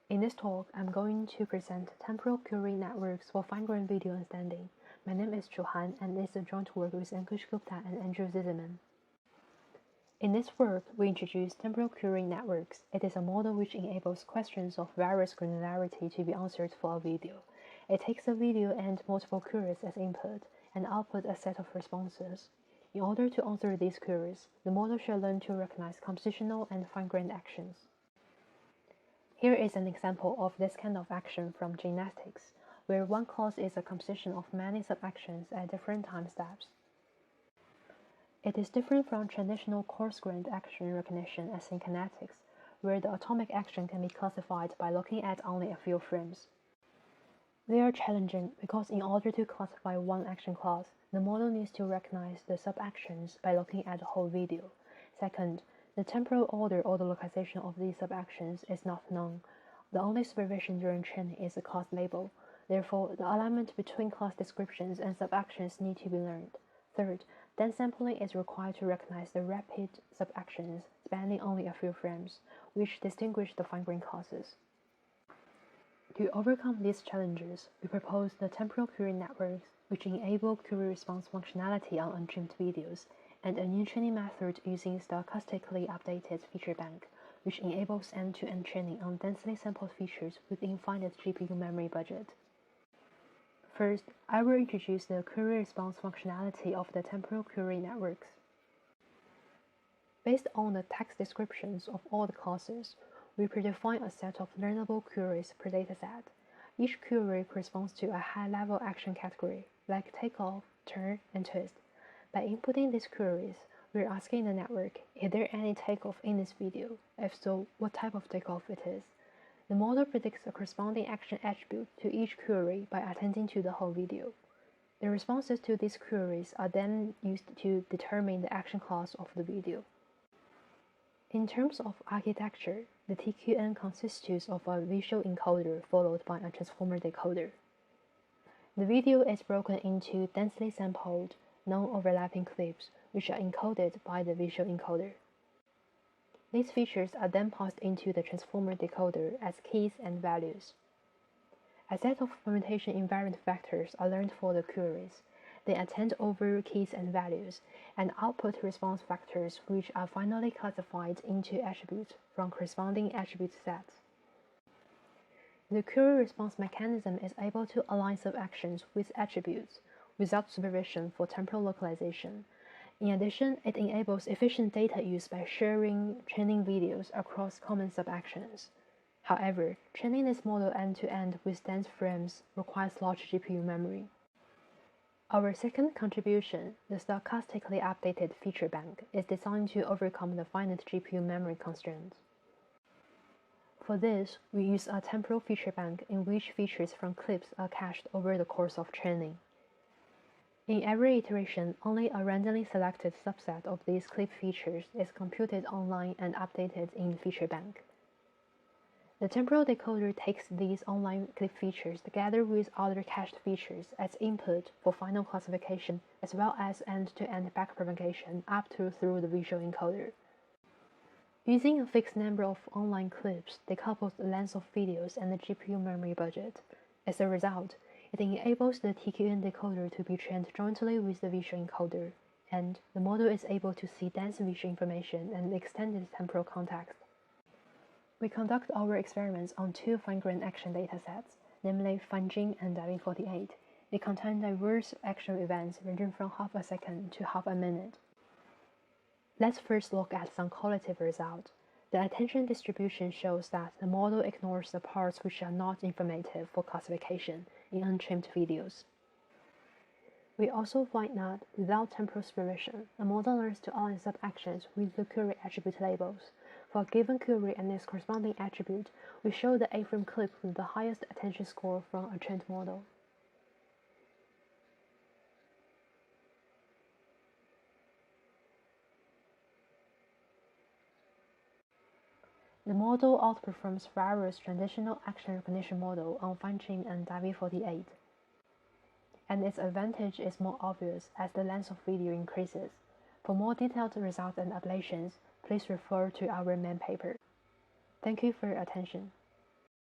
In this talk, I'm going to present temporal query networks for fine-grained video understanding. My name is Chuhan, and it's a joint work with Ankush, Gupta, and Zisserman. In this work, we introduce temporal query networks. It is a model which enables questions of various granularity to be answered for a video. It takes a video and multiple queries as input, and output a set of responses. In order to answer these queries, the model shall learn to recognize compositional and fine-grained actions. Here is an example of this kind of action from gymnastics, where one clause is a composition of many sub-actions at different time steps. It is different from traditional coarse-grained action recognition as in kinetics, where the atomic action can be classified by looking at only a few frames. They are challenging because in order to classify one action class, the model needs to recognize the sub-actions by looking at the whole video. Second, the temporal order or the localization of these sub-actions is not known. The only supervision during training is the class label. Therefore, the alignment between class descriptions and sub-actions need to be learned. Third, dense sampling is required to recognize the rapid sub-actions spanning only a few frames, which distinguish the fine-grained classes. To overcome these challenges, we propose the temporal query networks, which enable query response functionality on untrimmed videos, and a new training method using stochastically updated feature bank, which enables end-to-end training on densely sampled features within finite GPU memory budget. First, I will introduce the query response functionality of the temporal query networks. Based on the text descriptions of all the classes, we predefine a set of learnable queries per dataset. Each query corresponds to a high-level action category, like takeoff, turn, and twist. By inputting these queries, we're asking the network, is there any takeoff in this video? If so, what type of takeoff it is? The model predicts a corresponding action attribute to each query by attending to the whole video. The responses to these queries are then used to determine the action class of the video. In terms of architecture, the TQN consists of a visual encoder followed by a transformer decoder. The video is broken into densely sampled, non-overlapping clips, which are encoded by the visual encoder. These features are then passed into the transformer decoder as keys and values. A set of permutation invariant vectors are learned for the queries. They attend over keys and values, and output response vectors which are finally classified into attributes from corresponding attribute sets. The query response mechanism is able to align sub-actions with attributes without supervision for temporal localization. In addition, it enables efficient data use by sharing training videos across common sub-actions. However, training this model end-to-end with dense frames requires large GPU memory. Our second contribution, the stochastically updated feature bank, is designed to overcome the finite GPU memory constraints. For this, we use a temporal feature bank in which features from clips are cached over the course of training. In every iteration, only a randomly selected subset of these clip features is computed online and updated in the feature bank. The temporal decoder takes these online clip features together with other cached features as input for final classification, as well as end-to-end backpropagation up to through the visual encoder. Using a fixed number of online clips decouples the length of videos and the GPU memory budget. As a result, it enables the TQN decoder to be trained jointly with the visual encoder, and the model is able to see dense visual information and extended temporal context. We conduct our experiments on two fine-grained action datasets, namely FineGym and Davi48. They contain diverse action events ranging from half a second to half a minute. Let's first look at some qualitative results. The attention distribution shows that the model ignores the parts which are not informative for classification in untrimmed videos. We also find that without temporal supervision, the model learns to align sub-actions with the query attribute labels. For a given query and its corresponding attribute, we show the A-frame clip with the highest attention score from a trained model. The model outperforms various traditional action recognition models on FineGym and Davi48, and its advantage is more obvious as the length of video increases. For more detailed results and ablations, please refer to our main paper. Thank you for your attention.